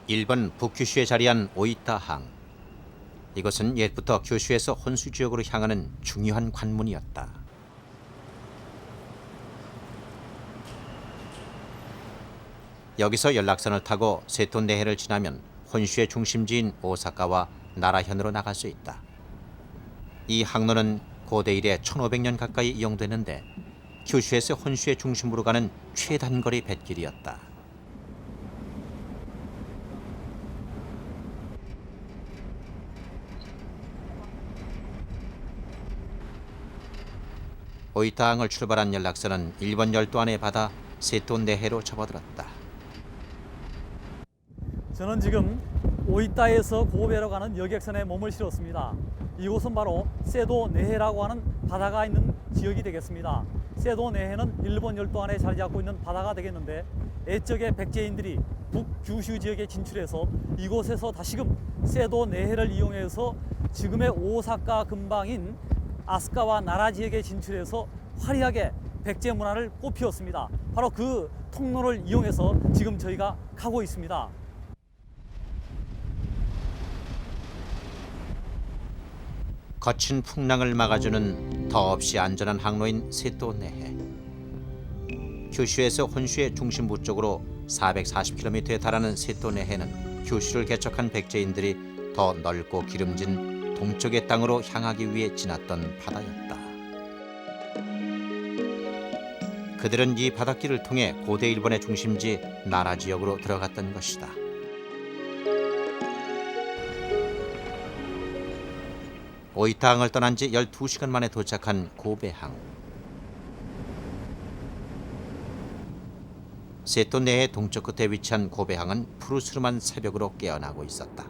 일본 북큐슈에 자리한 오이타항. 이것은 옛부터 규슈에서 혼수 지역으로 향하는 중요한 관문이었다. 여기서 연락선을 타고 세톤네해를 지나면 혼슈의 중심지인 오사카와 나라현으로 나갈 수 있다. 이 항로는 고대 이래 1500년 가까이 이용되는데 규슈에서 혼슈의 중심으로 가는 최단거리 뱃길이었다. 오이타항을 출발한 연락선은 일본 열도 안에 받아 세톤네해로 접어들었다. 저는 지금 오이타에서 고베로 가는 여객선에 몸을 실었습니다. 이곳은 바로 세도네해라고 하는 바다가 있는 지역이 되겠습니다. 세도네해는 일본 열도 안에 자리 잡고 있는 바다가 되겠는데, 옛적에 백제인들이 북규슈 지역에 진출해서 이곳에서 다시금 세도네해를 이용해서 지금의 오사카 근방인 아스카와 나라 지역에 진출해서 화려하게 백제 문화를 꽃피웠습니다. 바로 그 통로를 이용해서 지금 저희가 가고 있습니다. 거친 풍랑을 막아주는 더없이 안전한 항로인 세토네해. 규슈에서 혼슈의 중심부 쪽으로 440km에 달하는 세토네해는 규슈를 개척한 백제인들이 더 넓고 기름진 동쪽의 땅으로 향하기 위해 지났던 바다였다. 그들은 이 바닷길을 통해 고대 일본의 중심지 나라 지역으로 들어갔던 것이다. 오이타항을 떠난 지 12시간 만에 도착한 고베항. 세토네해 동쪽 끝에 위치한 고베항은 푸르스름한 새벽으로 깨어나고 있었다.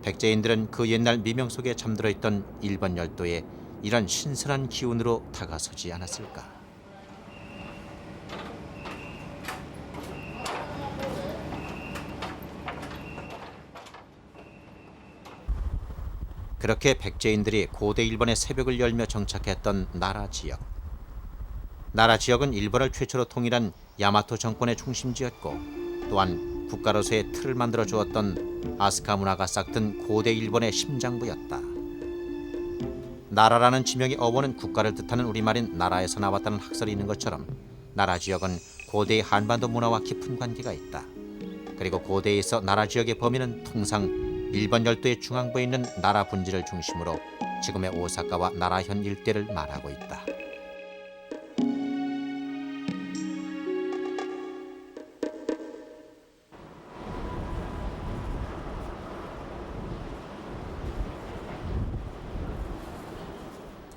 백제인들은 그 옛날 미명 속에 잠들어 있던 일본 열도에 이런 신선한 기운으로 다가서지 않았을까. 그렇게 백제인들이 고대 일본의 새벽을 열며 정착했던 나라 지역. 나라 지역은 일본을 최초로 통일한 야마토 정권의 중심지였고, 또한 국가로서의 틀을 만들어 주었던 아스카 문화가 싹튼 고대 일본의 심장부였다. 나라라는 지명의 어원은 국가를 뜻하는 우리말인 나라에서 나왔다는 학설이 있는 것처럼, 나라 지역은 고대의 한반도 문화와 깊은 관계가 있다. 그리고 고대에서 나라 지역의 범위는 통상 일본 열도의 중앙부에 있는 나라 분지를 중심으로 지금의 오사카와 나라현 일대를 말하고 있다.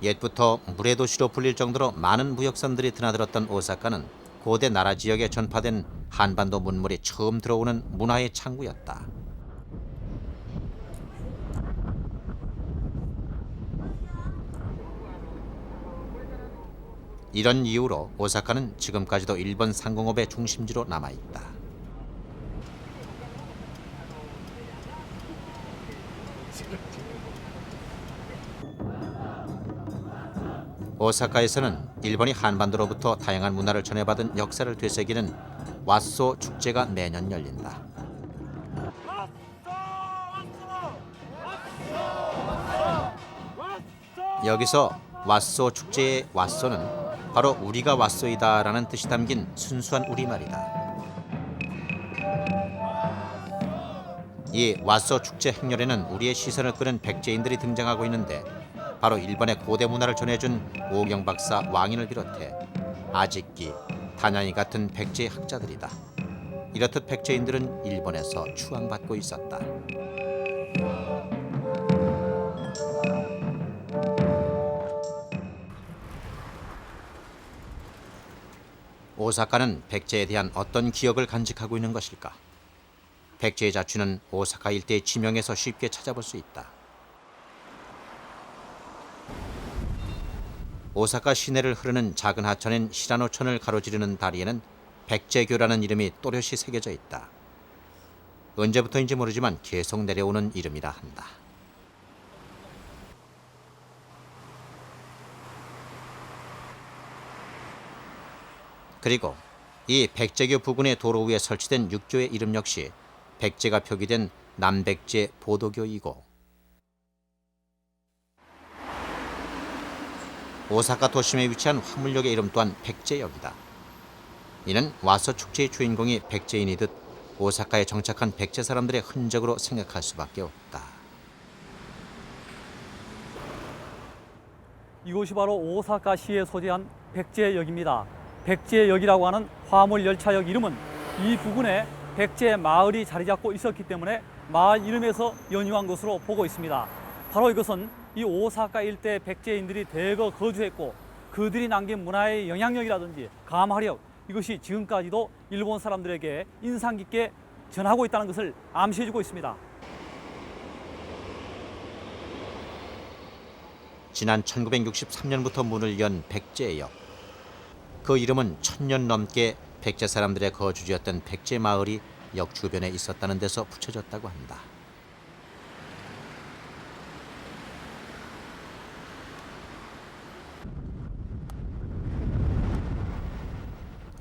옛부터 물의 도시로 불릴 정도로 많은 무역선들이 드나들었던 오사카는 고대 나라 지역에 전파된 한반도 문물이 처음 들어오는 문화의 창구였다. 이런 이유로 오사카는 지금까지도 일본 상공업의 중심지로 남아있다. 오사카에서는 일본이 한반도로부터 다양한 문화를 전해받은 역사를 되새기는 왓소 축제가 매년 열린다. 여기서 왓소 축제의 왓소는 바로 우리가 왓소이다라는 뜻이 담긴 순수한 우리말이다. 이 왓소 축제 행렬에는 우리의 시선을 끄는 백제인들이 등장하고 있는데, 바로 일본의 고대 문화를 전해준 오경 박사 왕인을 비롯해 아직기, 다냐이 같은 백제 학자들이다. 이렇듯 백제인들은 일본에서 추앙받고 있었다. 오사카는 백제에 대한 어떤 기억을 간직하고 있는 것일까? 백제의 자취는 오사카 일대의 지명에서 쉽게 찾아볼 수 있다. 오사카 시내를 흐르는 작은 하천인 시라노천을 가로지르는 다리에는 백제교라는 이름이 또렷이 새겨져 있다. 언제부터인지 모르지만 계속 내려오는 이름이라 한다. 그리고 이 백제교 부근의 도로 위에 설치된 육교의 이름 역시 백제가 표기된 남백제 보도교이고 오사카 도심에 위치한 화물역의 이름 또한 백제역이다. 이는 와서 축제의 주인공이 백제인이듯 오사카에 정착한 백제 사람들의 흔적으로 생각할 수밖에 없다. 이곳이 바로 오사카시에 소재한 백제역입니다. 백제역이라고 하는 화물 열차역 이름은 이 부근에 백제 마을이 자리 잡고 있었기 때문에 마을 이름에서 연유한 것으로 보고 있습니다. 바로 이것은 이 오사카 일대 백제인들이 대거 거주했고 그들이 남긴 문화의 영향력이라든지 감화력, 이것이 지금까지도 일본 사람들에게 인상 깊게 전하고 있다는 것을 암시해주고 있습니다. 지난 1963년부터 문을 연 백제역. 그 이름은 1000년 넘게 백제 사람들의 거주지였던 백제 마을이 역 주변에 있었다는 데서 붙여졌다고 한다.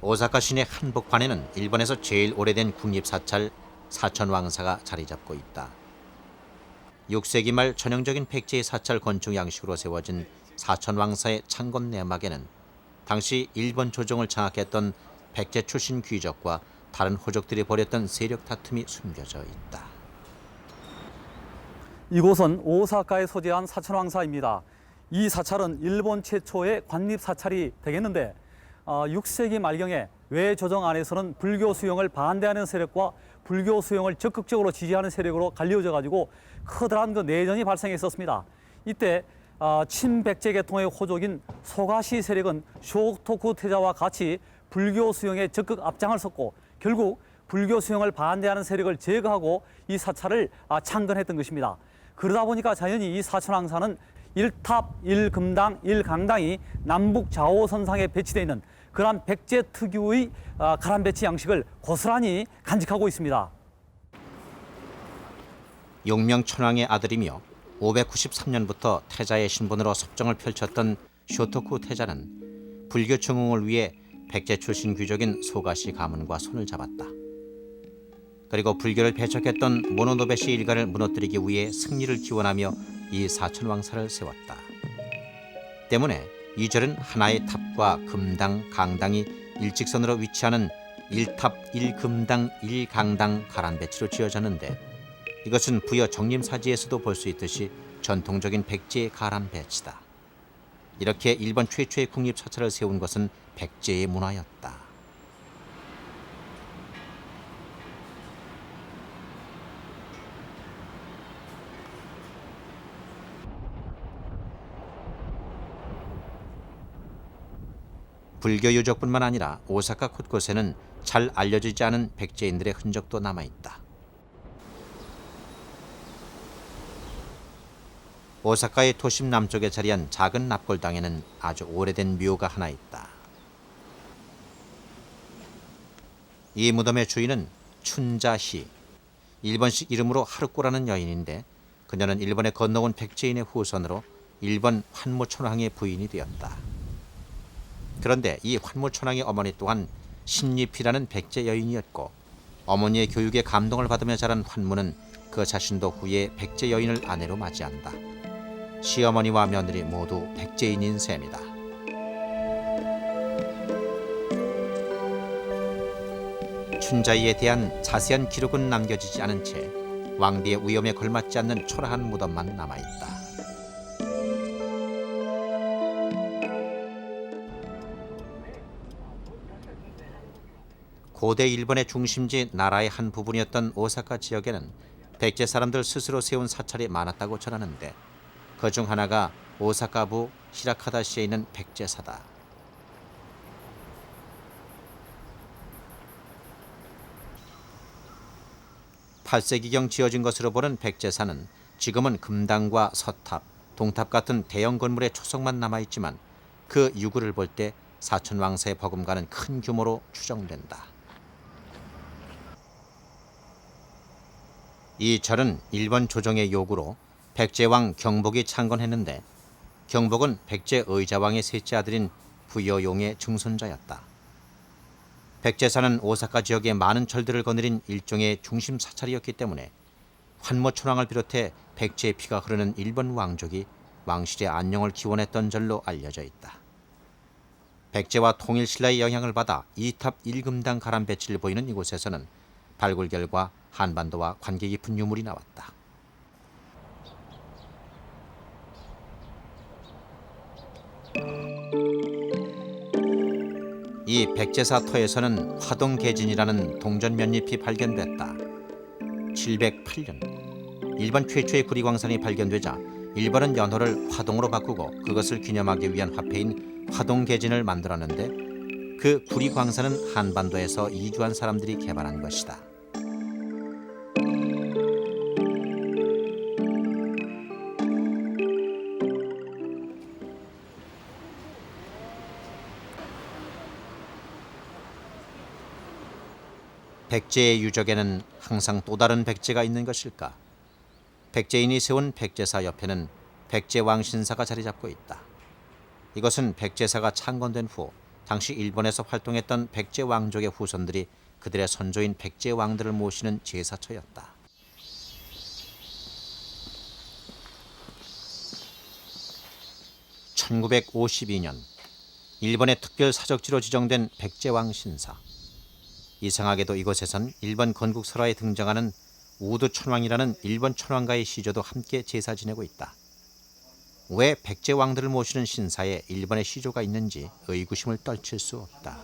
오사카 시내 한복판에는 일본에서 제일 오래된 국립사찰 사천왕사가 자리 잡고 있다. 6세기 말 전형적인 백제의 사찰 건축 양식으로 세워진 사천왕사의 창건 내막에는 당시 일본 조정을 장악했던 백제 출신 귀족과 다른 호족들이 벌였던 세력 다툼이 숨겨져 있다. 이곳은 오사카에 소재한 사천왕사입니다. 이 사찰은 일본 최초의 관립 사찰이 되겠는데 6세기 말경에 외조정 안에서는 불교 수용을 반대하는 세력과 불교 수용을 적극적으로 지지하는 세력으로 갈려져 가지고 커다란 그 내전이 발생했었습니다. 이때 친백제 계통의 호족인 소가시 세력은 쇼토쿠 태자와 같이 불교 수용에 적극 앞장을 섰고 결국 불교 수용을 반대하는 세력을 제거하고 이 사찰을 창건했던 것입니다. 그러다 보니까 자연히 이 사천왕사는 1탑, 1금당, 1강당이 남북 좌우선상에 배치되어 있는 그러한 백제 특유의 가람 배치 양식을 고스란히 간직하고 있습니다. 용명천왕의 아들이며 593년부터 태자의 신분으로 섭정을 펼쳤던 쇼토쿠 태자는 불교 증흥을 위해 백제 출신 귀족인 소가시 가문과 손을 잡았다. 그리고 불교를 배척했던 모노노베시 일가를 무너뜨리기 위해 승리를 기원하며 이 사천왕사를 세웠다. 때문에 이 절은 하나의 탑과 금당, 강당이 일직선으로 위치하는 1탑, 1금당, 1강당 가람배치로 지어졌는데 이것은 부여 정림사지에서도 볼 수 있듯이 전통적인 백제의 가람배치다. 이렇게 일본 최초의 국립사찰을 세운 것은 백제의 문화였다. 불교 유적뿐만 아니라 오사카 곳곳에는 잘 알려지지 않은 백제인들의 흔적도 남아있다. 오사카의 도심 남쪽에 자리한 작은 납골당에는 아주 오래된 묘가 하나 있다. 이 무덤의 주인은 춘자희, 일본식 이름으로 하루코라는 여인인데 그녀는 일본에 건너온 백제인의 후손으로 일본 환무천황의 부인이 되었다. 그런데 이 환무천황의 어머니 또한 신잎이라는 백제 여인이었고 어머니의 교육에 감동을 받으며 자란 환무는 그 자신도 후에 백제 여인을 아내로 맞이한다. 시어머니와 며느리 모두 백제인인 셈이다. 춘자이에 대한 자세한 기록은 남겨지지 않은 채 왕비의 위엄에 걸맞지 않는 초라한 무덤만 남아있다. 고대 일본의 중심지 나라의 한 부분이었던 오사카 지역에는 백제 사람들 스스로 세운 사찰이 많았다고 전하는데 그중 하나가 오사카부 히라카다시에 있는 백제사다. (8세기경) 지어진 것으로 보는 백제사는 지금은 금당과 서탑, 동탑 같은 대형 건물의 초석만 남아있지만 그 유구를 볼 때 사천왕사의 버금가는 큰 규모로 추정된다. 이 절은 일본 조정의 요구로 백제왕 경복이 창건했는데 경복은 백제 의자왕의 셋째 아들인 부여용의 증손자였다. 백제사는 오사카 지역의 많은 절들을 거느린 일종의 중심 사찰이었기 때문에 환모천왕을 비롯해 백제의 피가 흐르는 일본 왕족이 왕실의 안녕을 기원했던 절로 알려져 있다. 백제와 통일신라의 영향을 받아 2탑 1금당 가람배치를 보이는 이곳에서는 발굴결과 한반도와 관계 깊은 유물이 나왔다. 이 백제사 터에서는 화동계진이라는 동전 몇 잎이 발견됐다. 708년 일본 최초의 구리광산이 발견되자 일본은 연호를 화동으로 바꾸고 그것을 기념하기 위한 화폐인 화동계진을 만들었는데 그 구리광산은 한반도에서 이주한 사람들이 개발한 것이다. 백제의 유적에는 항상 또 다른 백제가 있는 것일까? 백제인이 세운 백제사 옆에는 백제왕 신사가 자리 잡고 있다. 이것은 백제사가 창건된 후 당시 일본에서 활동했던 백제왕족의 후손들이 그들의 선조인 백제왕들을 모시는 제사처였다. (1952년) 일본의 특별 사적지로 지정된 백제왕 신사. 이상하게도 이곳에선 일본 건국 설화에 등장하는 우두천왕이라는 일본 천왕가의 시조도 함께 제사 지내고 있다. 왜 백제왕들을 모시는 신사에 일본의 시조가 있는지 의구심을 떨칠 수 없다.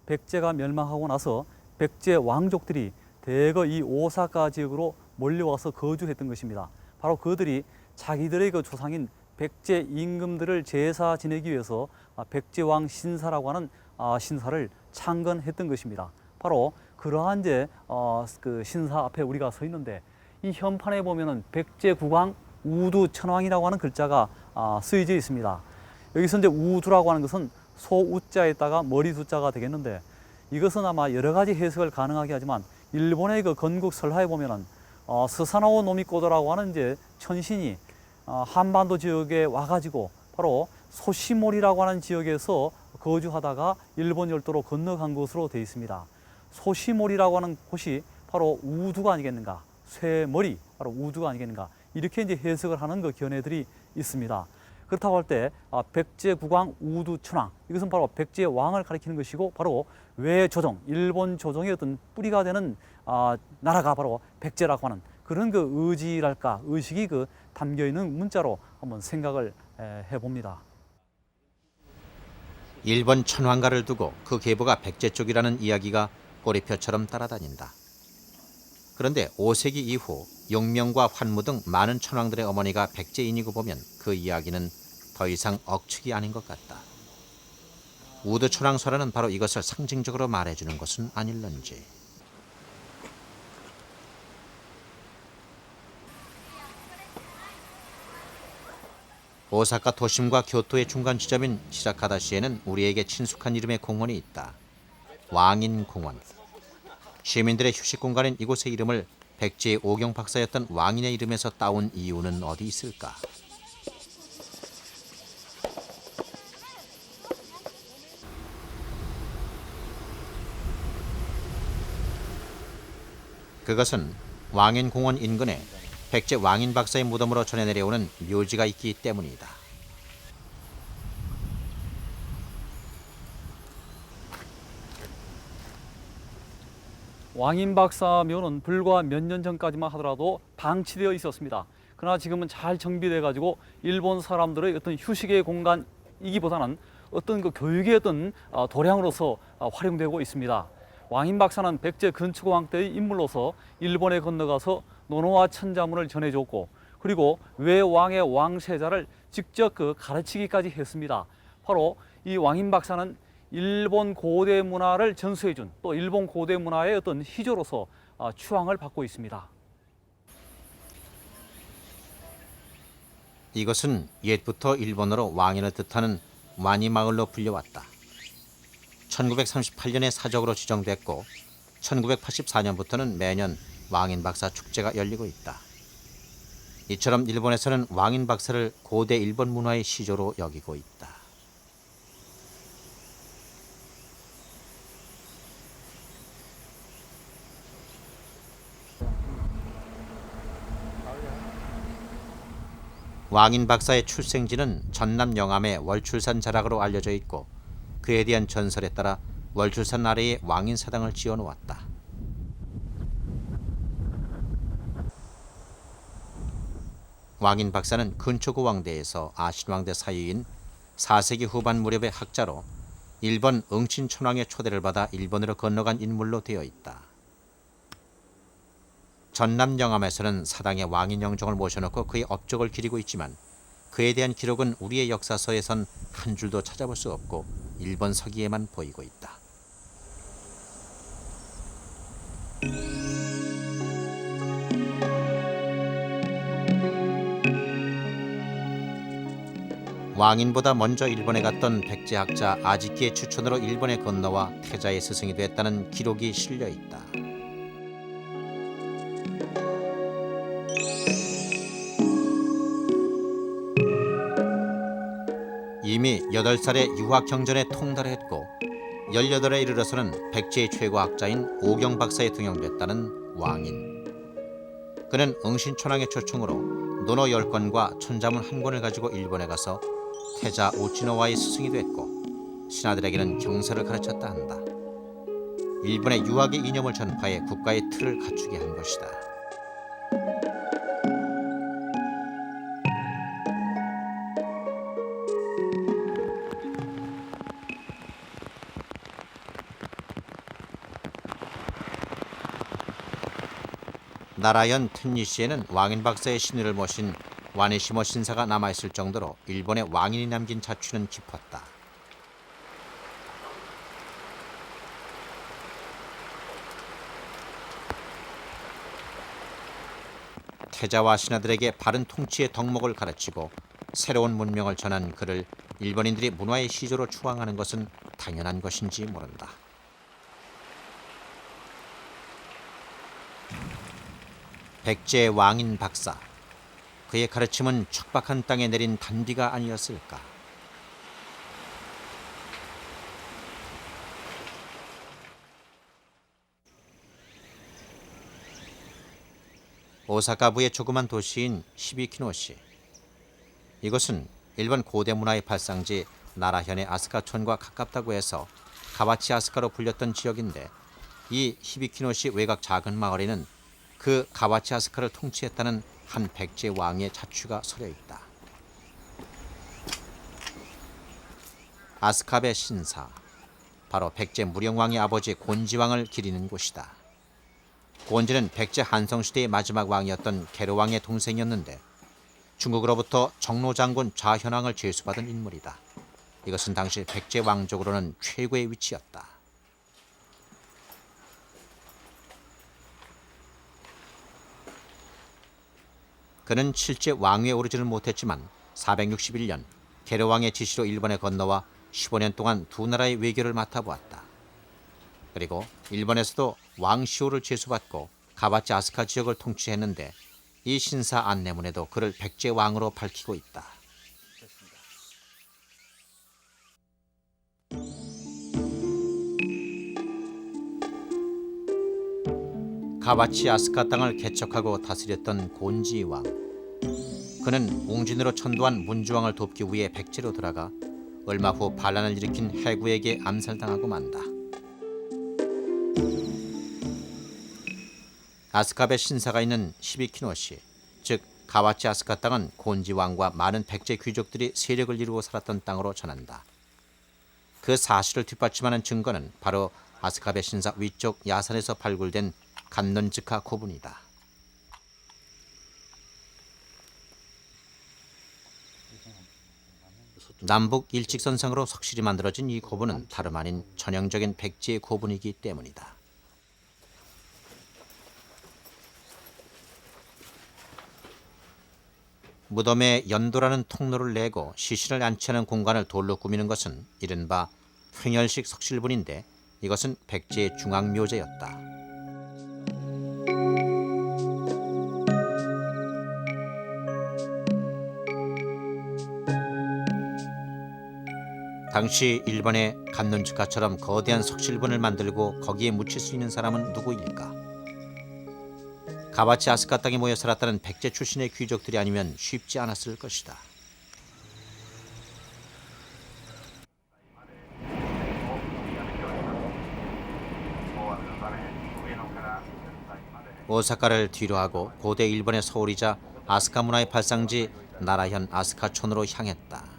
백제가 멸망하고 나서 백제 왕족들이 대거 이 오사카 지역으로 몰려와서 거주했던 것입니다. 바로 그들이 자기들의 그 조상인 백제 임금들을 제사 지내기 위해서 백제왕 신사라고 하는 신사를 창건했던 것입니다. 바로 그러한 그 신사 앞에 우리가 서 있는데 이 현판에 보면은 백제국왕 우두천왕이라고 하는 글자가 쓰여져 있습니다. 여기서 이제 우두라고 하는 것은 소우자에다가 머리 두자가 되겠는데 이것은 아마 여러 가지 해석을 가능하게 하지만 일본의 그 건국 설화에 보면은 스사노 노미코도라고 하는 이제 천신이 한반도 지역에 와가지고 바로 소시모리라고 하는 지역에서 거주하다가 일본 열도로 건너간 것으로 되어 있습니다. 소시모리라고 하는 곳이 바로 우두가 아니겠는가, 쇠머리, 바로 우두가 아니겠는가, 이렇게 이제 해석을 하는 그 견해들이 있습니다. 그렇다고 할 때 백제국왕 우두천왕, 이것은 바로 백제왕을 가리키는 것이고 바로 외조정, 일본 조정의 어떤 뿌리가 되는 나라가 바로 백제라고 하는 그런 그 의지랄까, 의식이 그 담겨 있는 문자로 한번 생각을 해봅니다. 일본 천황가를 두고 그 계보가 백제 쪽이라는 이야기가 꼬리표처럼 따라다닌다. 그런데 5세기 이후 용명과 환무 등 많은 천황들의 어머니가 백제인이고 보면 그 이야기는 더 이상 억측이 아닌 것 같다. 우두천왕설화는 바로 이것을 상징적으로 말해주는 것은 아닐런지. 오사카 도심과 교토의 중간 지점인 시라카다시에는 우리에게 친숙한 이름의 공원이 있다. 왕인공원. 시민들의 휴식 공간인 이곳의 이름을 백제의 오경 박사였던 왕인의 이름에서 따온 이유는 어디 있을까? 그것은 왕인공원 인근에 백제 왕인 박사의 무덤으로 전해 내려오는 묘지가 있기 때문이다. 왕인 박사 묘는 불과 몇 년 전까지만 하더라도 방치되어 있었습니다. 그러나 지금은 잘 정비돼 가지고 일본 사람들의 어떤 휴식의 공간이기보다는 어떤 그 교육의 어떤 도량으로서 활용되고 있습니다. 왕인 박사는 백제 근초고왕 때의 인물로서 일본에 건너가서 노노와 천자문을 전해줬고 그리고 외왕의 왕세자를 직접 가르치기까지 했습니다. 바로 이 왕인 박사는 일본 고대 문화를 전수해준 또 일본 고대 문화의 어떤 희조로서 추앙을 받고 있습니다. 이것은 옛부터 일본어로 왕인을 뜻하는 와니마을로 불려왔다. 1938년에 사적으로 지정됐고 1984년부터는 매년 왕인 박사 축제가 열리고 있다. 이처럼 일본에서는 왕인 박사를 고대 일본 문화의 시조로 여기고 있다. 왕인 박사의 출생지는 전남 영암의 월출산 자락으로 알려져 있고 그에 대한 전설에 따라 월출산 아래에 왕인 사당을 지어놓았다. 왕인 박사는 근초고왕대에서 아신왕대 사유인 4세기 후반 무렵의 학자로 일본 응친천왕의 초대를 받아 일본으로 건너간 인물로 되어 있다. 전남 영암에서는 사당에 왕인 영종을 모셔놓고 그의 업적을 기리고 있지만 그에 대한 기록은 우리의 역사서에선 한 줄도 찾아볼 수 없고 일본 서기에만 보이고 있다. 왕인보다 먼저 일본에 갔던 백제학자 아지키의 추천으로 일본에 건너와 태자의 스승이 됐다는 기록이 실려 있다. 이미 8살에 유학경전에 통달했고 18에 이르러서는 백제의 최고학자인 오경 박사에 등용됐다는 왕인. 그는 응신천왕의 초청으로 논어 10권과 천자문 1권을 가지고 일본에 가서 태자 오치노와의 스승이 됐고 신하들에게는 경서를 가르쳤다 한다. 일본의 유학의 이념을 전파해 국가의 틀을 갖추게 한 것이다. 나라현 텐니시에는 왕인 박사의 신의를 모신 와니시모 신사가 남아있을 정도로 일본의 왕인이 남긴 자취는 깊었다. 태자와 신하들에게 바른 통치의 덕목을 가르치고 새로운 문명을 전한 그를 일본인들이 문화의 시조로 추앙하는 것은 당연한 것인지 모른다. 백제의 왕인 박사, 그의 가르침은 척박한 땅에 내린 단비가 아니었을까. 오사카부의 조그만 도시인 히비키노시. 이곳은 일본 고대 문화의 발상지 나라현의 아스카촌과 가깝다고 해서 가와치 아스카로 불렸던 지역인데 이 히비키노시 외곽 작은 마을에는 그 가와치 아스카를 통치했다는 한 백제 왕의 자취가 서려 있다. 아스카베 신사, 바로 백제 무령왕의 아버지 곤지왕을 기리는 곳이다. 곤지는 백제 한성시대의 마지막 왕이었던 계로왕의 동생이었는데 중국으로부터 정로장군 좌현왕을 제수받은 인물이다. 이것은 당시 백제 왕족으로는 최고의 위치였다. 그는 실제 왕위에 오르지는 못했지만 461년 계로왕의 지시로 일본에 건너와 15년 동안 두 나라의 외교를 맡아보았다. 그리고 일본에서도 왕시호를 제수받고 가와치 아스카 지역을 통치했는데 이 신사 안내문에도 그를 백제 왕으로 밝히고 있다. 가와치 아스카 땅을 개척하고 다스렸던 곤지왕. 그는 웅진으로 천도한 문주왕을 돕기 위해 백제로 들어가 얼마 후 반란을 일으킨 해구에게 암살당하고 만다. 아스카베 신사가 있는 히비키노시, 즉 가와치 아스카 땅은 곤지왕과 많은 백제 귀족들이 세력을 이루고 살았던 땅으로 전한다. 그 사실을 뒷받침하는 증거는 바로 아스카베 신사 위쪽 야산에서 발굴된 간넌즈카 고분이다. 남북 일직선상으로 석실이 만들어진 이 고분은 다름 아닌 전형적인 백제의 고분이기 때문이다. 무덤에 연도라는 통로를 내고 시신을 안치하는 공간을 돌로 꾸미는 것은 이른바 횡혈식 석실분인데 이것은 백제의 중앙묘제였다. 당시 일본에 간논츠카처럼 거대한 석실분을 만들고 거기에 묻힐 수 있는 사람은 누구일까? 가바치 아스카 땅에 모여 살았다는 백제 출신의 귀족들이 아니면 쉽지 않았을 것이다. 오사카를 뒤로하고 고대 일본의 서울이자 아스카 문화의 발상지 나라현 아스카촌으로 향했다.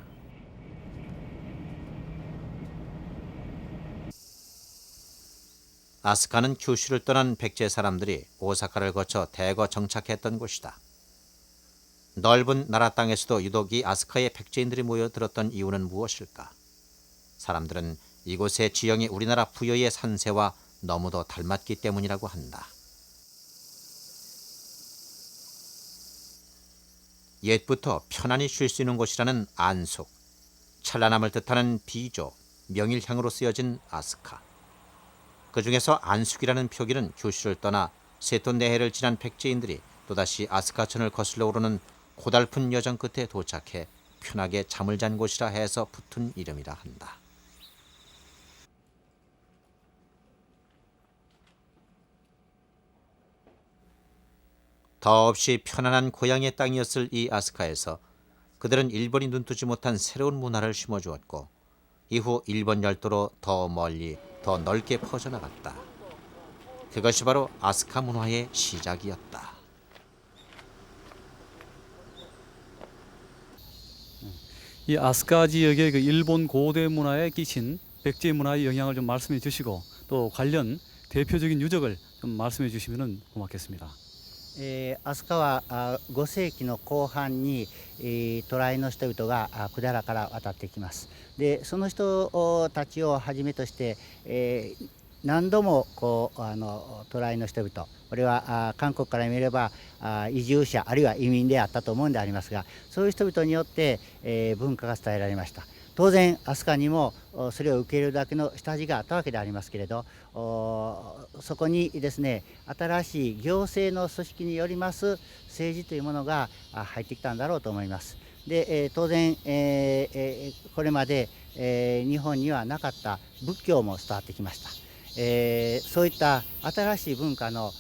아스카는 규슈를 떠난 백제 사람들이 오사카를 거쳐 대거 정착했던 곳이다. 넓은 나라 땅에서도 유독 이 아스카에 백제인들이 모여들었던 이유는 무엇일까? 사람들은 이곳의 지형이 우리나라 부여의 산세와 너무도 닮았기 때문이라고 한다. 옛부터 편안히 쉴 수 있는 곳이라는 안숙, 찬란함을 뜻하는 비조, 명일향으로 쓰여진 아스카. 그 중에서 안숙이라는 표기는 규슈를 떠나 세톤네해를 지난 백제인들이 또다시 아스카천을 거슬러 오르는 고달픈 여정 끝에 도착해 편하게 잠을 잔 곳이라 해서 붙은 이름이라 한다. 더없이 편안한 고향의 땅이었을 이 아스카에서 그들은 일본이 눈뜨지 못한 새로운 문화를 심어주었고 이후 일본 열도로 더 멀리 더 넓게 퍼져나갔다. 그것이 바로 아스카 문화의 시작이었다. 이 아스카 지역의 그 일본 고대 문화에 끼친 백제 문화의 영향을 좀 말씀해 주시고 또 관련 대표적인 유적을 좀 말씀해 주시면 고맙겠습니다. 飛鳥は5世紀の後半に渡来の人々が百済から渡ってきます。でその人たちをはじめとして、何度も渡来の人々、これは韓国から見れば移住者あるいは移民であったと思うんでありますが、そういう人々によって、文化が伝えられました。当然飛鳥にもそれを受け入れるだけの下地があったわけでありますけれど、そこにですね新しい行政の組織によります政治というものが入ってきたんだろうと思います。で、当然、これまで、日本にはなかった仏教も伝わってきました。そういった新しい文化の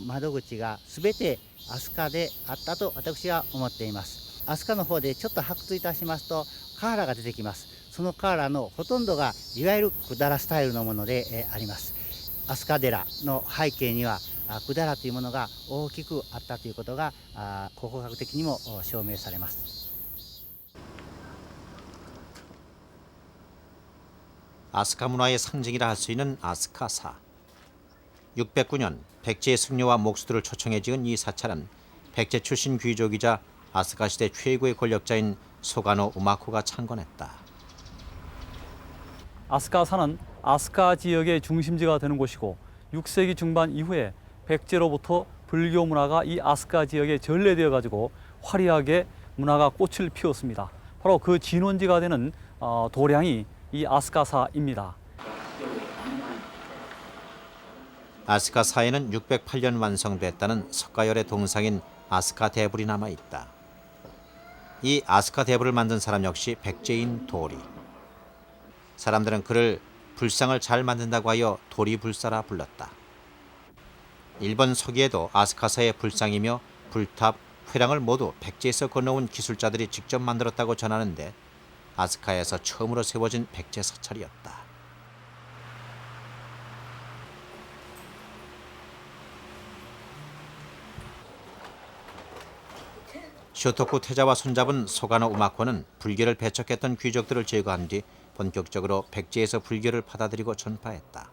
窓口が全て飛鳥であったと私は思っています。飛鳥の方でちょっと発掘いたしますと瓦が出てきます。その瓦のほとんどがいわゆる百済スタイルのもので、あります。飛鳥寺の背景には百済というものが大きくあったということが考古学的にも証明されます。 아스카 문화의 상징이라 할 수 있는 아스카사. 609년 백제의 승려와 목수들을 초청해 지은 이 사찰은 백제 출신 귀족이자 아스카 시대 최고의 권력자인 소가노 우마코가 창건했다. 아스카사는 아스카 지역의 중심지가 되는 곳이고 6세기 중반 이후에 백제로부터 불교 문화가 이 아스카 지역에 전래되어 가지고 화려하게 문화가 꽃을 피웠습니다. 바로 그 진원지가 되는 도량이 이 아스카사입니다. 아스카사에는 608년 완성됐다는 석가열의 동상인 아스카 대불이 남아있다. 이 아스카 대불을 만든 사람 역시 백제인 도리. 사람들은 그를 불상을 잘 만든다고 하여 도리불사라 불렀다. 일본 서기에도 아스카사의 불상이며 불탑, 회랑을 모두 백제에서 건너온 기술자들이 직접 만들었다고 전하는데 아스카에서 처음으로 세워진 백제 사찰이었다. 쇼토쿠 태자와 손잡은 소가노 우마코는 불교를 배척했던 귀족들을 제거한 뒤 본격적으로 백제에서 불교를 받아들이고 전파했다.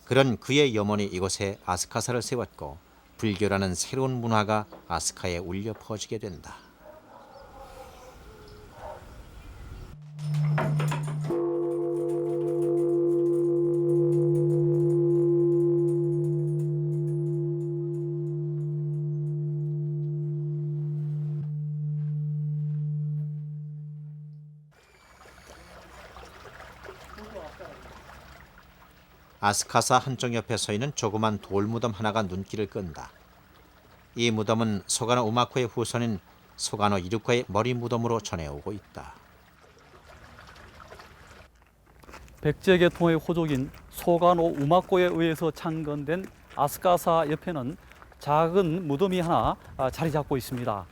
그런 그의 염원이 이곳에 아스카사를 세웠고 불교라는 새로운 문화가 아스카에 울려 퍼지게 된다. 아스카사 한쪽 옆에 서 있는 조그만 돌무덤 하나가 눈길을 끈다. 이 무덤은 소가노 우마코의 후손인 소가노 이루카의 머리 무덤으로 전해오고 있다. 백제 계통의 호족인 소가노 우마코에 의해서 창건된 아스카사 옆에는 작은 무덤이 하나 자리 잡고 있습니다.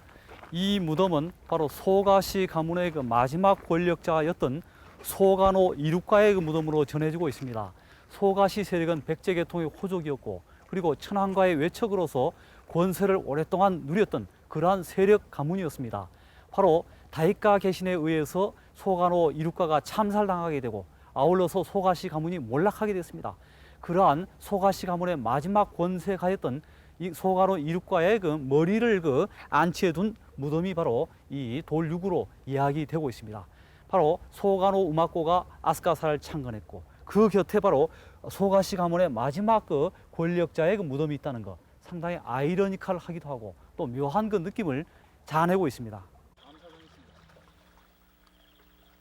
이 무덤은 바로 소가시 가문의 그 마지막 권력자였던 소간호 이륙가의 그 무덤으로 전해지고 있습니다. 소가시 세력은 백제계통의 호족이었고 그리고 천황과의 외척으로서 권세를 오랫동안 누렸던 그러한 세력 가문이었습니다. 바로 다이카 개신에 의해서 소간호 이륙가가 참살당하게 되고 아울러서 소가시 가문이 몰락하게 됐습니다. 그러한 소가시 가문의 마지막 권세가였던 이 소간호 이륙가의 그 머리를 안치해 둔 무덤이 바로 이 돌육으로 이야기되고 있습니다. 바로 소간호 우마코가 아스카사를 창건했고 그 곁에 바로 소가시 가문의 마지막 권력자의 무덤이 있다는 것, 상당히 아이러니컬하기도 하고 또 묘한 그 느낌을 자아내고 있습니다.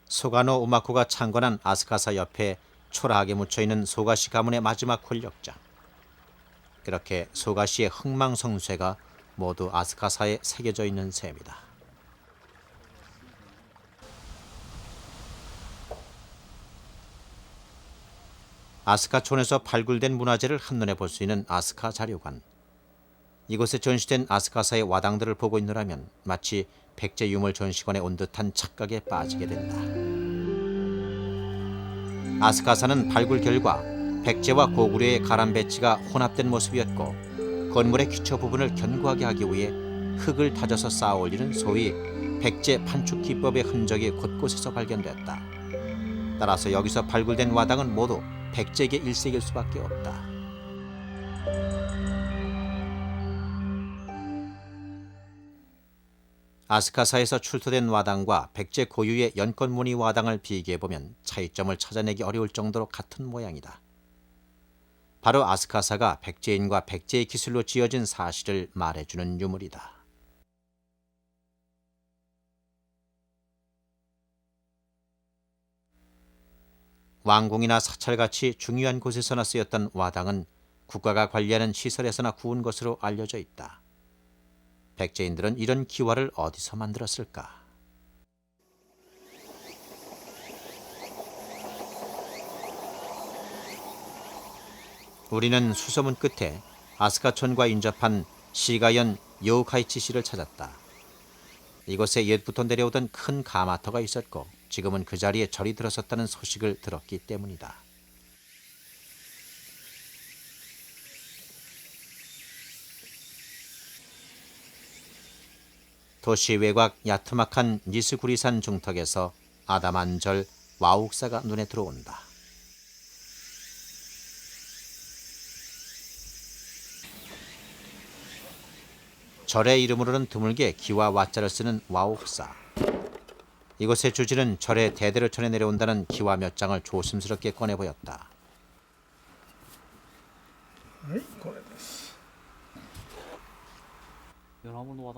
소간호 우마코가 창건한 아스카사 옆에 초라하게 묻혀있는 소가시 가문의 마지막 권력자. 그렇게 소가시의 흥망성쇠가 모두 아스카사에 새겨져 있는 셈이다. 아스카촌에서 발굴된 문화재를 한눈에 볼 수 있는 아스카 자료관. 이곳에 전시된 아스카사의 와당들을 보고 있느라면 마치 백제 유물 전시관에 온 듯한 착각에 빠지게 된다. 아스카사는 발굴 결과 백제와 고구려의 가람 배치가 혼합된 모습이었고 건물의 기초 부분을 견고하게 하기 위해 흙을 다져서 쌓아 올리는 소위 백제 판축 기법의 흔적이 곳곳에서 발견됐다. 따라서 여기서 발굴된 와당은 모두 백제계 일색일 수밖에 없다. 아스카사에서 출토된 와당과 백제 고유의 연꽃무늬 와당을 비교해보면 차이점을 찾아내기 어려울 정도로 같은 모양이다. 바로 아스카사가 백제인과 백제의 기술로 지어진 사실을 말해주는 유물이다. 왕궁이나 사찰같이 중요한 곳에서나 쓰였던 와당은 국가가 관리하는 시설에서나 구운 것으로 알려져 있다. 백제인들은 이런 기와를 어디서 만들었을까? 우리는 수소문 끝에 아스카촌과 인접한 시가현 요카이치시를 찾았다. 이곳에 옛부터 내려오던 큰 가마터가 있었고 지금은 그 자리에 절이 들어섰다는 소식을 들었기 때문이다. 도시 외곽 야트막한 니스구리산 중턱에서 아담한절 와욱사가 눈에 들어온다. 절의 이름으로는 드물게 기와 와자를 쓰는 와욱사. 이곳의 주지는 절의 대대로 전해 내려온다는 기와 몇 장을 조심스럽게 꺼내 보였다.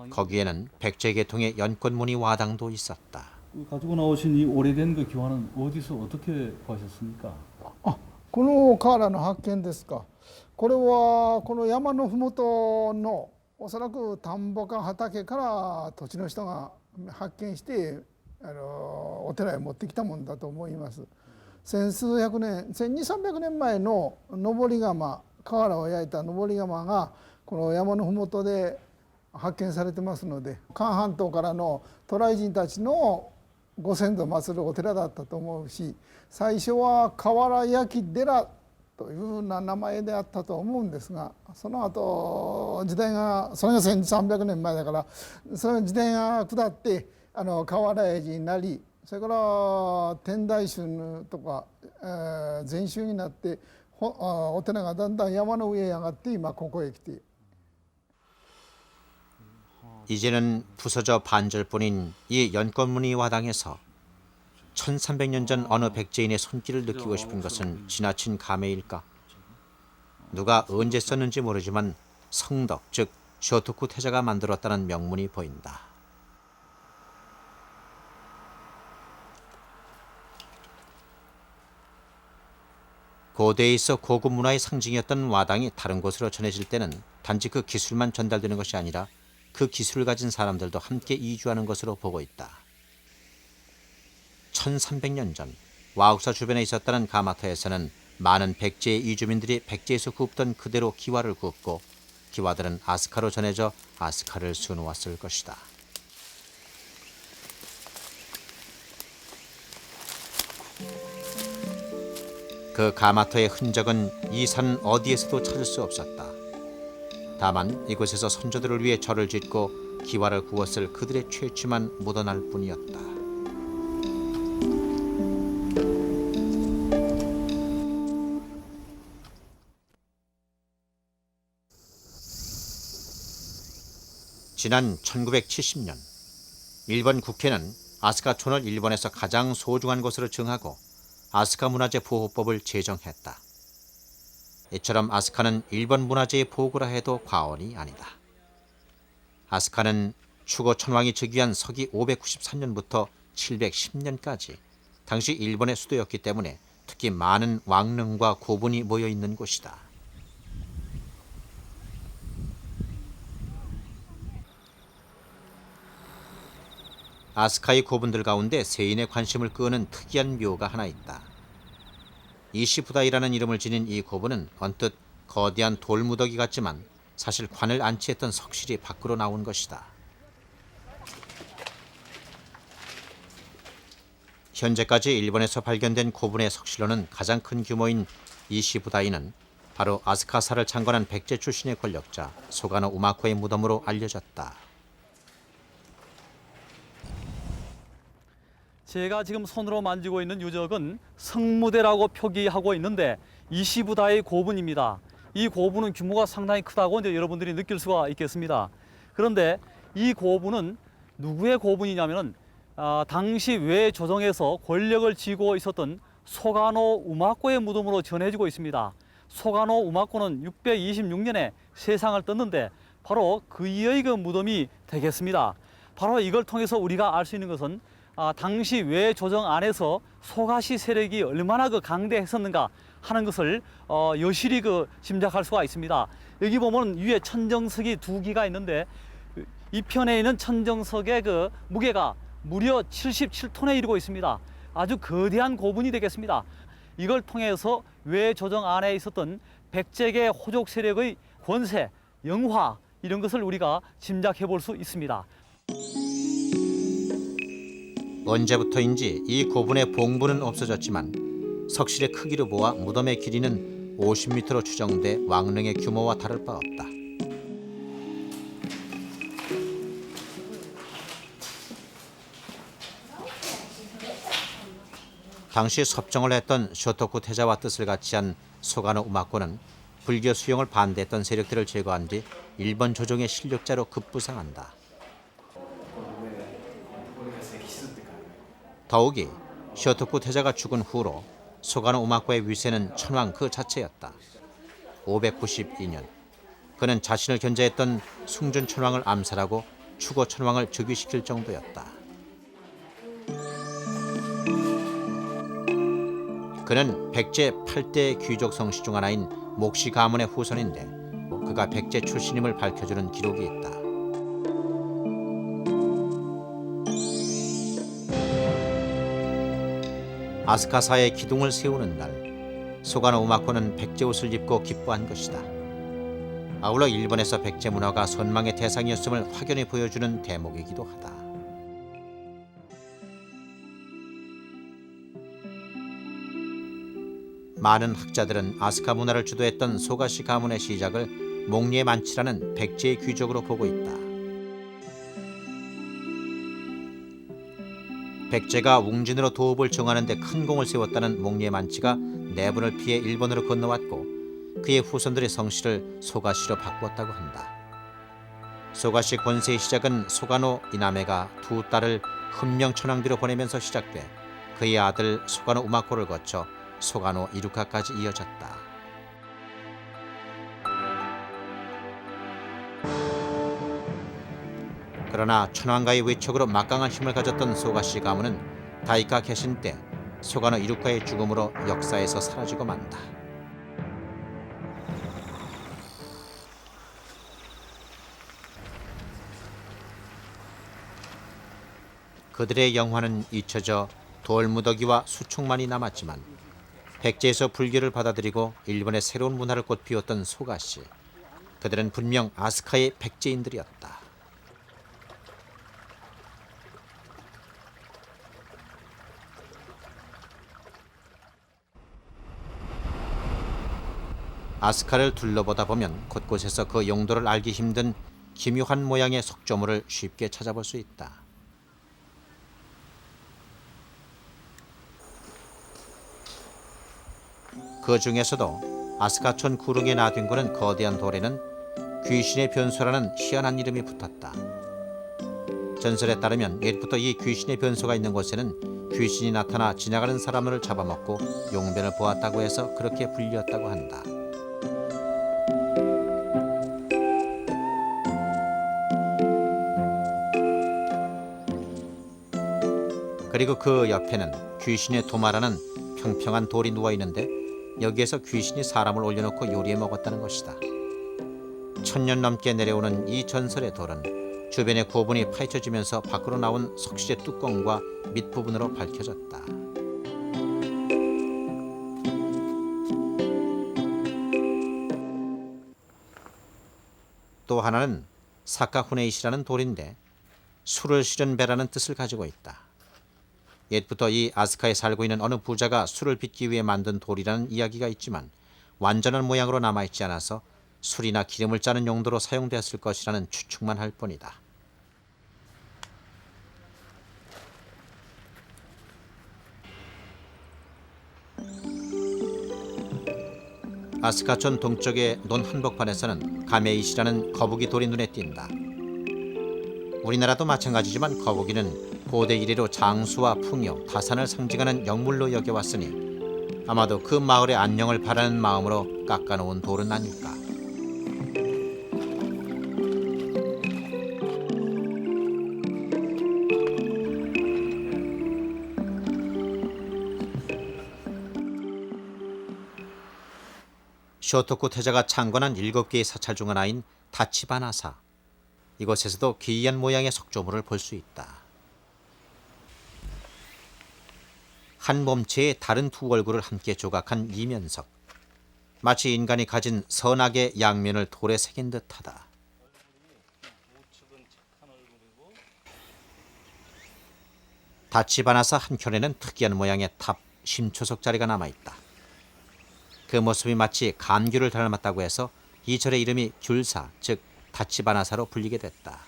거기에는 백제 계통의 연꽃무늬 와당도 있었다. 가지고 나오신 이 오래된 그 기와는 어디서 어떻게 구하셨습니까? この瓦の発見ですか。これはこの山のふもとのおそらく田んぼか畑から土地の人が発見してお寺へ持ってきたもんだと思います。千数百年、1200、300年前の登り窯、瓦を焼いた登り窯がこの山のふもとで発見されてますので、韓半島からの渡来人たちのご先祖を祀るお寺だったと思うし、最初は瓦焼寺というような名前であったと思うんですが、その後時代がそれが1300年前だから、その時代が下って瓦屋寺になり、それから天台宗とか禅宗になってお寺がだんだん山の上へ上がって今ここへ来て。 이제는 부서져 반절뿐인 이 연꽃무늬 와당에서 1300년 전 어느 백제인의 손길을 느끼고 싶은 것은 지나친 감회일까? 누가 언제 썼는지 모르지만 성덕, 즉 쇼토쿠 태자가 만들었다는 명문이 보인다. 고대에 있어 고급 문화의 상징이었던 와당이 다른 곳으로 전해질 때는 단지 그 기술만 전달되는 것이 아니라 그 기술을 가진 사람들도 함께 이주하는 것으로 보고 있다. 1300년 전 와욱사 주변에 있었다는 가마터에서는 많은 백제의 이주민들이 백제에서 굽던 그대로 기와를 굽고 기와들은 아스카로 전해져 아스카를 수놓았을 것이다. 그 가마터의 흔적은 이 산 어디에서도 찾을 수 없었다. 다만 이곳에서 선조들을 위해 절을 짓고 기와를 구웠을 그들의 채취만 묻어날 뿐이었다. 지난 1970년 일본 국회는 아스카촌을 일본에서 가장 소중한 곳으로 정하고 아스카 문화재 보호법을 제정했다. 이처럼 아스카는 일본 문화재의 보고라 해도 과언이 아니다. 아스카는 추고 천왕이 즉위한 서기 593년부터 710년까지 당시 일본의 수도였기 때문에 특히 많은 왕릉과 고분이 모여 있는 곳이다. 아스카의 고분들 가운데 세인의 관심을 끄는 특이한 묘가 하나 있다. 이시부다이라는 이름을 지닌 이 고분은 언뜻 거대한 돌무더기 같지만 사실 관을 안치했던 석실이 밖으로 나온 것이다. 현재까지 일본에서 발견된 고분의 석실로는 가장 큰 규모인 이시부다이는 바로 아스카사를 창건한 백제 출신의 권력자 소가노 우마코의 무덤으로 알려졌다. 제가 지금 손으로 만지고 있는 유적은 성무대라고 표기하고 있는데 이시부다의 고분입니다. 이 고분은 규모가 상당히 크다고 이제 여러분들이 느낄 수가 있겠습니다. 그런데 이 고분은 누구의 고분이냐면은 당시 외 조정에서 권력을 쥐고 있었던 소가노 우마코의 무덤으로 전해지고 있습니다. 소가노 우마코는 626년에 세상을 떴는데 바로 그의 그 무덤이 되겠습니다. 바로 이걸 통해서 우리가 알 수 있는 것은 당시 외 조정 안에서 소가시 세력이 얼마나 그 강대했었는가 하는 것을 여실히 그 짐작할 수가 있습니다. 여기 보면 위에 천정석이 두 기가 있는데 이 편에 있는 천정석의 그 무게가 무려 77톤에 이르고 있습니다. 아주 거대한 고분이 되겠습니다. 이걸 통해서 외 조정 안에 있었던 백제계 호족 세력의 권세, 영화 이런 것을 우리가 짐작해 볼 수 있습니다. 언제부터인지 이 고분의 봉부는 없어졌지만 석실의 크기로 보아 무덤의 길이는 50m로 추정돼 왕릉의 규모와 다를 바 없다. 당시 섭정을 했던 쇼토쿠 태자와 뜻을 같이 한 소가노 우마코는 불교 수용을 반대했던 세력들을 제거한 뒤 일본 조정의 실력자로 급부상한다. 더욱이 쇼토쿠 태자가 죽은 후로 소가노 우마코의 위세는 천황 그 자체였다. 592년 그는 자신을 견제했던 숭준 천황을 암살하고 추고 천황을 즉위시킬 정도였다. 그는 백제 8대 귀족 성씨 중 하나인 목시 가문의 후손인데 그가 백제 출신임을 밝혀주는 기록이 있다. 아스카사의 기둥을 세우는 날 소가노 우마코는 백제 옷을 입고 기뻐한 것이다. 아울러 일본에서 백제 문화가 선망의 대상이었음을 확연히 보여주는 대목이기도 하다. 많은 학자들은 아스카 문화를 주도했던 소가시 가문의 시작을 목리의 만치라는 백제의 귀족으로 보고 있다. 백제가 웅진으로 도읍을 정하는 데 큰 공을 세웠다는 목리의 만치가 내분을 피해 일본으로 건너왔고 그의 후손들의 성씨를 소가시로 바꾸었다고 한다. 소가시 권세의 시작은 소가노 이나메가 두 딸을 훈명천황대로 보내면서 시작돼 그의 아들 소가노 우마코를 거쳐 소가노 이루카까지 이어졌다. 그러나 천황가의 외척으로 막강한 힘을 가졌던 소가시 가문은 다이카 개신 때 소가노 이루카의 죽음으로 역사에서 사라지고 만다. 그들의 영화는 잊혀져 돌무더기와 수총만이 남았지만 백제에서 불교를 받아들이고 일본의 새로운 문화를 꽃피웠던 소가시, 그들은 분명 아스카의 백제인들이었다. 아스카를 둘러보다 보면 곳곳에서 그 용도를 알기 힘든 기묘한 모양의 석조물을 쉽게 찾아볼 수 있다. 그 중에서도 아스카촌 구릉에 나뒹구는 거대한 돌에는 귀신의 변소라는 희한한 이름이 붙었다. 전설에 따르면 옛부터 이 귀신의 변소가 있는 곳에는 귀신이 나타나 지나가는 사람을 잡아먹고 용변을 보았다고 해서 그렇게 불렸다고 한다. 그리고 그 옆에는 귀신의 도마라는 평평한 돌이 누워있는데 여기에서 귀신이 사람을 올려놓고 요리해 먹었다는 것이다. 1000년 넘게 내려오는 이 전설의 돌은 주변의 고분이 파헤쳐지면서 밖으로 나온 석시의 뚜껑과 밑부분으로 밝혀졌다. 또 하나는 사카후네이시라는 돌인데 술을 실은 배라는 뜻을 가지고 있다. 옛부터 이 아스카에 살고 있는 어느 부자가 술을 빚기 위해 만든 돌이라는 이야기가 있지만 완전한 모양으로 남아있지 않아서 술이나 기름을 짜는 용도로 사용되었을 것이라는 추측만 할 뿐이다. 아스카촌 동쪽의 논 한복판에서는 가메이시라는 거북이 돌이 눈에 띈다. 우리나라도 마찬가지지만 거북이는 고대 이래로 장수와 풍요, 다산을 상징하는 영물로 여겨왔으니 아마도 그 마을의 안녕을 바라는 마음으로 깎아놓은 돌은 아닐까. 쇼토쿠 태자가 창건한 7개의 사찰 중 하나인 다치바나사. 이곳에서도 기이한 모양의 석조물을 볼 수 있다. 한 몸체에 다른 두 얼굴을 함께 조각한 이면석. 마치 인간이 가진 선악의 양면을 돌에 새긴 듯하다. 다치바나사 한켠에는 특이한 모양의 탑, 심초석자리가 남아있다. 그 모습이 마치 감귤을 닮았다고 해서 이 절의 이름이 귤사, 즉 다치바나사로 불리게 됐다.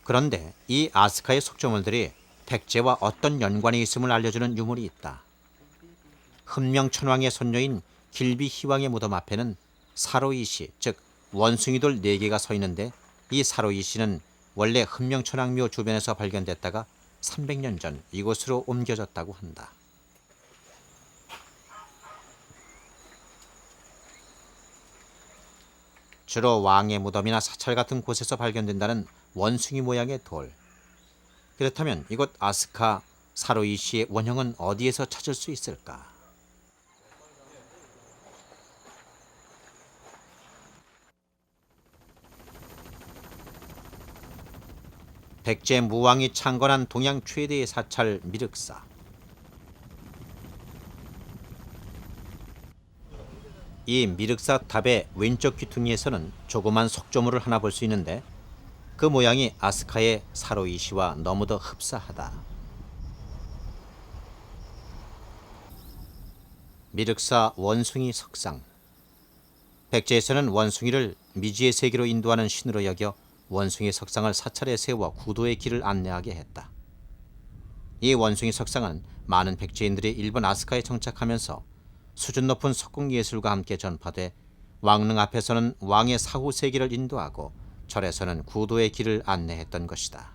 그런데 이 아스카의 석조물들이 백제와 어떤 연관이 있음을 알려주는 유물이 있다. 흠명천왕의 손녀인 길비희왕의 무덤 앞에는 사로이시, 즉 원숭이돌 4개가 서 있는데 이 사로이시는 원래 흠명천왕묘 주변에서 발견됐다가 300년 전 이곳으로 옮겨졌다고 한다. 주로 왕의 무덤이나 사찰 같은 곳에서 발견된다는 원숭이 모양의 돌. 그렇다면 이곳 아스카 사로이시의 원형은 어디에서 찾을 수 있을까? 백제 무왕이 창건한 동양 최대의 사찰 미륵사. 이 미륵사 탑의 왼쪽 귀퉁이에서는 조그만 석조물을 하나 볼 수 있는데 그 모양이 아스카의 사로이시와 너무도 흡사하다. 미륵사 원숭이 석상. 백제에서는 원숭이를 미지의 세계로 인도하는 신으로 여겨 원숭이 석상을 사찰에 세워 구도의 길을 안내하게 했다. 이 원숭이 석상은 많은 백제인들이 일본 아스카에 정착하면서 수준 높은 석궁 예술과 함께 전파돼 왕릉 앞에서는 왕의 사후 세계를 인도하고 절에서는 구도의 길을 안내했던 것이다.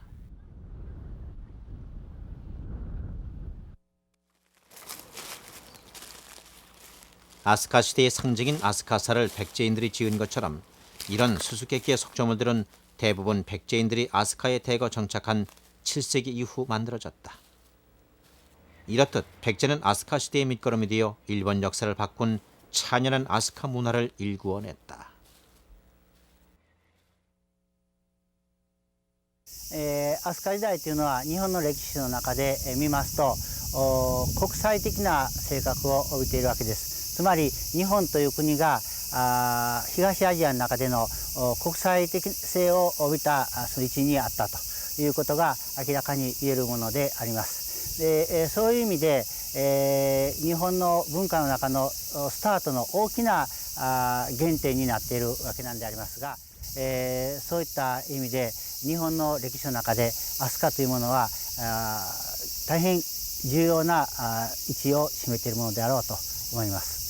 아스카 시대의 상징인 아스카사를 백제인들이 지은 것처럼 이런 수수께끼의 석조물들은 대부분 백제인들이 아스카에 대거 정착한 7세기 이후 만들어졌다. 이렇듯 백제는 아스카 시대의 밑거름이 되어 일본 역사를 바꾼 찬연한 아스카 문화를 일구어냈다. 飛鳥時代というのは日本の歴史の中で見ますと国際的な性格を帯びているわけです。つまり日本という国が東アジアの中での国際的性を帯びた位置にあったということが明らかに言えるものであります。でそういう意味で日本の文化の中のスタートの大きな原点になっているわけなんでありますが、そういった意味で日本の歴史の中で飛鳥というものは大変重要な位置を占めているものであろうと思います。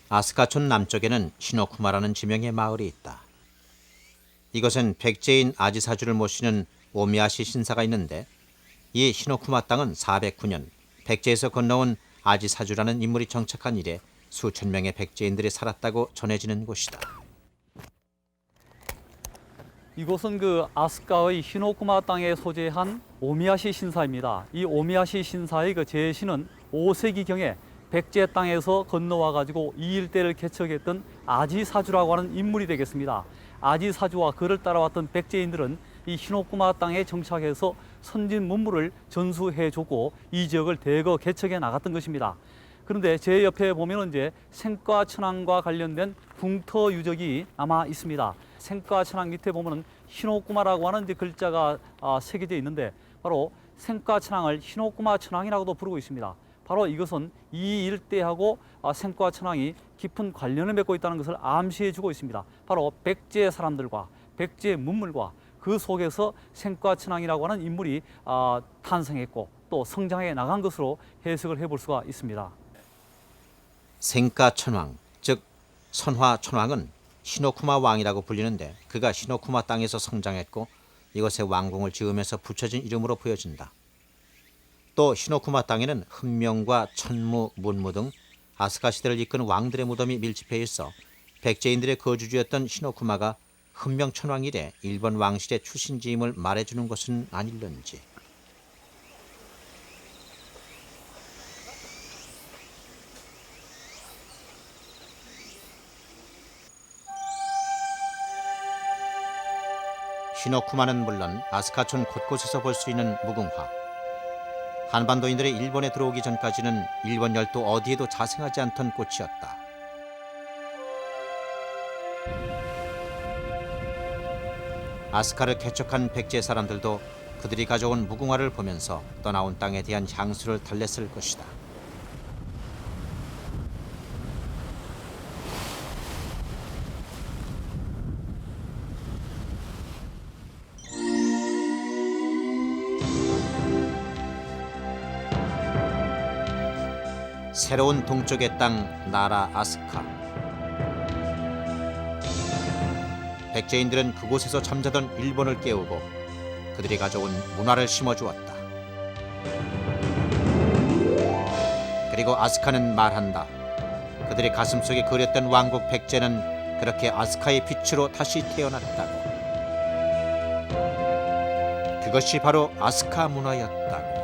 아스카촌 남쪽에는 시노쿠마라는 지명의 마을이 있다. 이곳엔 백제인 아지사주를 모시는 오미야시 신사가 있는데 이 시노쿠마 땅은 409년 백제에서 건너온 아지사주라는 인물이 정착한 이래 수천 명의 백제인들이 살았다고 전해지는 곳이다. 이곳은 그 아스카의 히노쿠마 땅에 소재한 오미야시 신사입니다. 이 오미야시 신사의 그 제시는 5세기경에 백제 땅에서 건너와 가지고 이 일대를 개척했던 아지사주라고 하는 인물이 되겠습니다. 아지사주와 그를 따라왔던 백제인들은 이 히노쿠마 땅에 정착해서 선진 문물을 전수해주고 이 지역을 대거 개척해 나갔던 것입니다. 그런데 제 옆에 보면 이제 생과천왕과 관련된 궁터 유적이 남아 있습니다. 생과천왕 밑에 보면은 히노쿠마라고 하는 이제 글자가 새겨져 있는데 바로 생과천왕을 히노쿠마 천왕이라고도 부르고 있습니다. 바로 이것은 이 일대하고 생과천왕이 깊은 관련을 맺고 있다는 것을 암시해주고 있습니다. 바로 백제 사람들과 백제 문물과 그 속에서 생과천왕이라고 하는 인물이 탄생했고 또 성장해 나간 것으로 해석을 해볼 수가 있습니다. 생가천왕, 즉 선화천왕은 시노쿠마 왕이라고 불리는데 그가 시노쿠마 땅에서 성장했고 이곳에 왕궁을 지으면서 붙여진 이름으로 보여진다. 또 시노쿠마 땅에는 흠명과 천무, 문무 등 아스카 시대를 이끈 왕들의 무덤이 밀집해 있어 백제인들의 거주지였던 시노쿠마가 흠명천왕 이래 일본 왕실의 출신지임을 말해주는 것은 아닐런지. 시노쿠마는 물론 아스카촌 곳곳에서 볼 수 있는 무궁화. 한반도인들이 일본에 들어오기 전까지는 일본 열도 어디에도 자생하지 않던 꽃이었다. 아스카를 개척한 백제 사람들도 그들이 가져온 무궁화를 보면서 떠나온 땅에 대한 향수를 달랬을 것이다. 새로운 동쪽의 땅 나라 아스카. 백제인들은 그곳에서 잠자던 일본을 깨우고 그들이 가져온 문화를 심어주었다. 그리고 아스카는 말한다. 그들의 가슴속에 그렸던 왕국 백제는 그렇게 아스카의 빛으로 다시 태어났다고. 그것이 바로 아스카 문화였다고.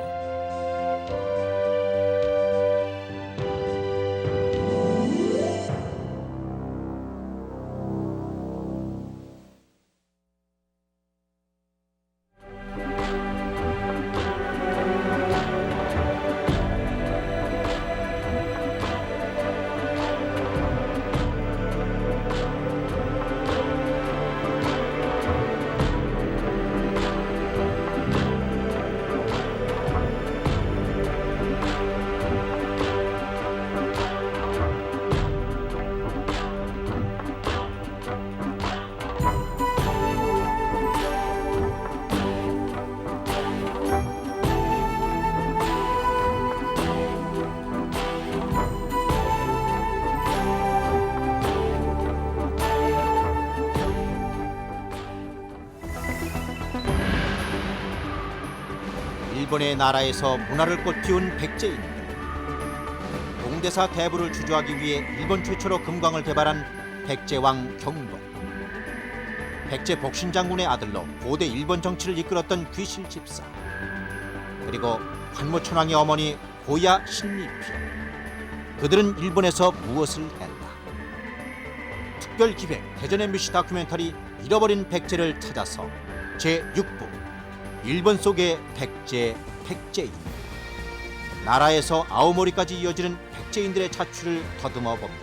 일본의 나라에서 문화를 꽃피운 백제인들. 동대사 대부를 주저하기 위해 일본 최초로 금광을 개발한 백제왕 경복. 백제 복신장군의 아들로 고대 일본 정치를 이끌었던 귀실 집사. 그리고 환무천왕의 어머니 고야 신리표. 그들은 일본에서 무엇을 했나? 특별기획 대전 MBC 다큐멘터리 잃어버린 백제를 찾아서 제6부 일본 속의 백제인. 나라에서 아오모리까지 이어지는 백제인들의 자취를 더듬어 봅니다.